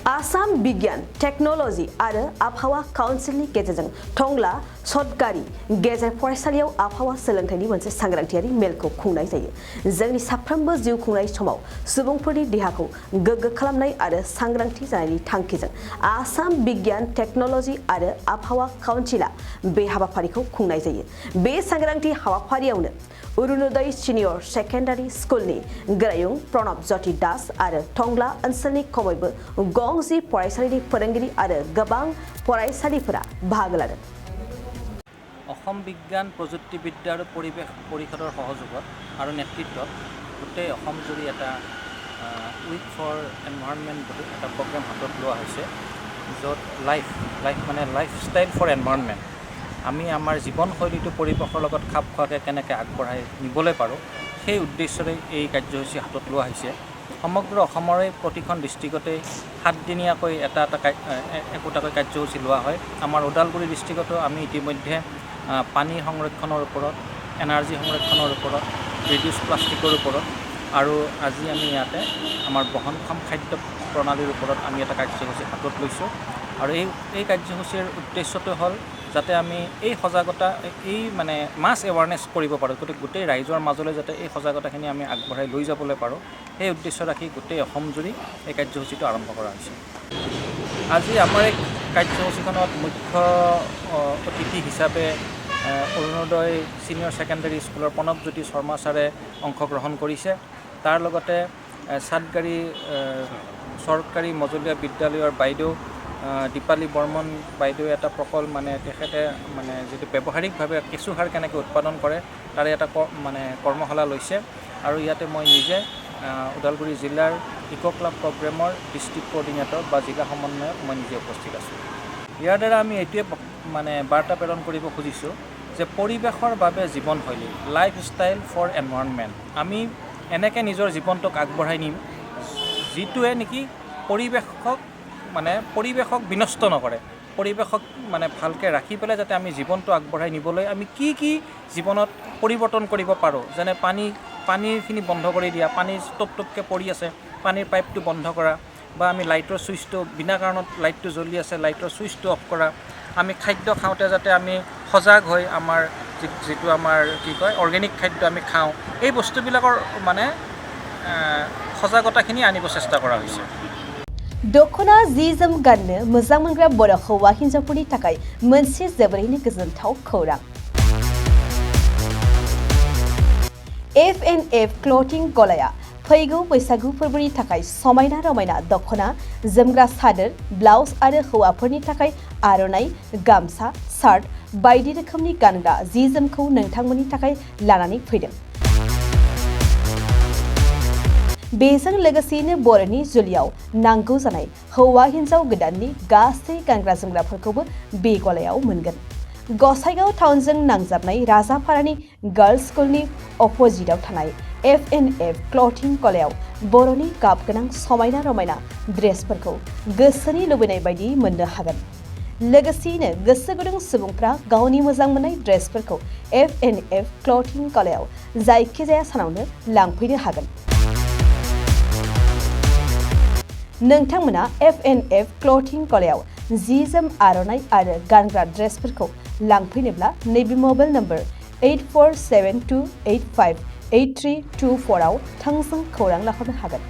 आसाम बिगियान टेक्नोलॉजी आरो आबहावा काउन्सिलनि गेजेरजों टंला सदगारि गेजेर फरायसालियाव आबहावा सोलोंथाइनि मोनसे सांग्रांथियारि मेलखौ खुंनाय जायो। जोंनि साफ्रोमबो जिउ खुंनाय समाव सुबुंफोरनि देहाखौ गोग्गो खालामनाय आरो सांग्रांथि जानायनि थांखिजों आसाम बिगियान टेक्नोलॉजी आरो आबहावा काउन्सिला बे हाबाफारिखौ खुंनाय जायो। बे सांग्रांथि हाबाफारियावनो अरुणोदय सिनियर सेकेन्डारि स्कुलनि गोरायुं प्रणब ज्योति दास आरो टंला ओनसोलनि खमैबो गंजि फरायसालिनि फोरोंगिरि आरो गोबां फरायसालिफोरा बाहागो लादों। অসম বিজ্ঞান প্ৰযুক্তিবিদ্যা আৰু পৰিৱেশ পৰিষদৰ সহযোগত আৰু নেতৃত্বত গোটেই অসম জুৰি এটা উইক ফৰ এনভাইৰনমেণ্ট বুলি এটা প্ৰগ্ৰেম হাতত লোৱা হৈছে, য'ত লাইফ মানে লাইফষ্টাইল ফৰ এনভাইৰনমেণ্ট, আমি আমাৰ জীৱনশৈলীটো পৰিৱেশৰ লগত খাপ খোৱাকৈ কেনেকৈ আগবঢ়াই নিবলৈ পাৰোঁ সেই উদ্দেশ্যৰে এই কাৰ্যসূচী হাতত লোৱা হৈছে। সমগ্ৰ অসমৰে প্ৰতিখন ডিষ্ট্ৰিক্টতে 7 দিনীয়াকৈ একোটাকৈ কাৰ্যসূচী লোৱা হয়। আমাৰ ওদালগুৰি ডিষ্ট্ৰিক্টতো আমি ইতিমধ্যে পানী সংৰক্ষণৰ ওপৰত, এনাৰ্জি সংৰক্ষণৰ ওপৰত, ৰিডিউচ প্লাষ্টিকৰ ওপৰত আৰু আজি আমি ইয়াতে আমাৰ বহনক্ষম খাদ্য প্ৰণালীৰ ওপৰত আমি এটা কাৰ্যসূচী হাতত লৈছোঁ। আৰু এই কাৰ্যসূচীৰ উদ্দেশ্যটো হ'ল যাতে আমি এই সজাগতা মানে মাছ এৱাৰনেছ কৰিব পাৰোঁ, গোটেই ৰাইজৰ মাজলৈ যাতে এই সজাগতাখিনি আমি আগবঢ়াই লৈ যাবলৈ পাৰোঁ, সেই উদ্দেশ্য ৰাখি গোটেই অসম জুৰি এই কাৰ্যসূচীটো আৰম্ভ কৰা হৈছে। আজি আমাৰ এই কাৰ্যসূচীখনত মুখ্য অতিথি হিচাপে অৰুণোদয় ছিনিয়ৰ ছেকেণ্ডাৰী স্কুলৰ প্ৰণৱজ্যোতি শৰ্মা ছাৰে অংশগ্ৰহণ কৰিছে। তাৰ লগতে চাদগাৰী চৰকাৰী মজলীয়া বিদ্যালয়ৰ বাইদেউ দীপালী বৰ্মন বাইদেৱে এটা প্ৰকল্প তেখেতে যিটো ব্যৱহাৰিকভাৱে কেঁচুসাৰ কেনেকৈ উৎপাদন কৰে তাৰে এটা কৰ্মশালা লৈছে। আৰু ইয়াতে মই নিজে ওদালগুৰি জিলাৰ ইক' ক্লাব প্ৰগ্ৰেমৰ ডিষ্ট্ৰিক্ট কোঅৰ্ডিনেটৰ বা জিলা সমন্বয়ক মই নিজে উপস্থিত আছোঁ। ইয়াৰ দ্বাৰা আমি এইটোৱে বাৰ্তা প্ৰেৰণ কৰিব খুজিছোঁ যে পৰিৱেশৰ বাবে জীৱনশৈলী, লাইফষ্টাইল ফৰ এনভাইৰনমেণ্ট, আমি এনেকৈ নিজৰ জীৱনটোক আগবঢ়াই নিম যিটোৱে নেকি পৰিৱেশক বিনষ্ট নকৰে, পৰিৱেশক ভালকৈ ৰাখি পেলাই যাতে আমি জীৱনটো আগবঢ়াই নিবলৈ আমি কি জীৱনত পৰিৱৰ্তন কৰিব পাৰোঁ। যেনে পানীৰখিনি বন্ধ কৰি দিয়া, পানী টপকৈ পৰি আছে, পানীৰ পাইপটো বন্ধ কৰা, বা আমি লাইটৰ ছুইচটো বিনা কাৰণত লাইটটো জ্বলি আছে লাইটৰ ছুইচটো অফ কৰা, আমি খাদ্য খাওঁতে যাতে আমি সজাগ হৈ আমাৰ যিটো আমাৰ অৰ্গেনিক খাদ্য আমি খাওঁ, এই বস্তুবিলাকৰ সজাগতাখিনি আনিব চেষ্টা কৰা হৈছে। दखना जि जोम गाननो मोजां मोनग्रा बर' हौवा हिन्जावफोरनि थाखाय मोनसे जोबोरैनो गोजोनथाव खौरां। F&F क्लथिं गलाया फैगौ बैसागु फोरबोनि थाखाय समायना रमायना दखना, जोमग्रा सादोर, ब्लाउज आरो हौवाफोरनि थाखाय आर'नाइ, गामसा, शार्ट बायदि रोखोमनि गानग्रा जि जोमखौ नोंथांमोननि थाखाय लानानै फैदों। बेजों लोगोसेनो बर'नि जुलियाव नांगौ जानाय हौवा हिन्जाव गोदाननि गासै गानग्रा जोमग्राफोरखौबो बे गलायाव मोनगोन। गसाइगाव टाउनजों नांजाबनाय राजापारानि गार्लस स्कुलनि अपोजिटआव थानाय F&F क्लथिं गलायाव बर'नि गाब गोनां समायना रमायना ड्रेसफोरखौ गोसोनि लुबैनाय बायदि मोननो हागोन। लोगोसेयैनो गोसो गुदुं सुबुंफ्रा गावनि मोजां मोननाय ड्रेसफोरखौ F&F क्लथिं गलायाव जायखिजाया सानावनो लांफैनो हागोन। नोंथांमोना F&F क्लथिं गलायाव जि जोम, आर'नाइ आरो गानग्रा ड्रेसफोरखौ लांफैनोब्ला नैबे मबाइल नम्बर 8472858324 आव थोंजों खौरां लाहरनो हागोन।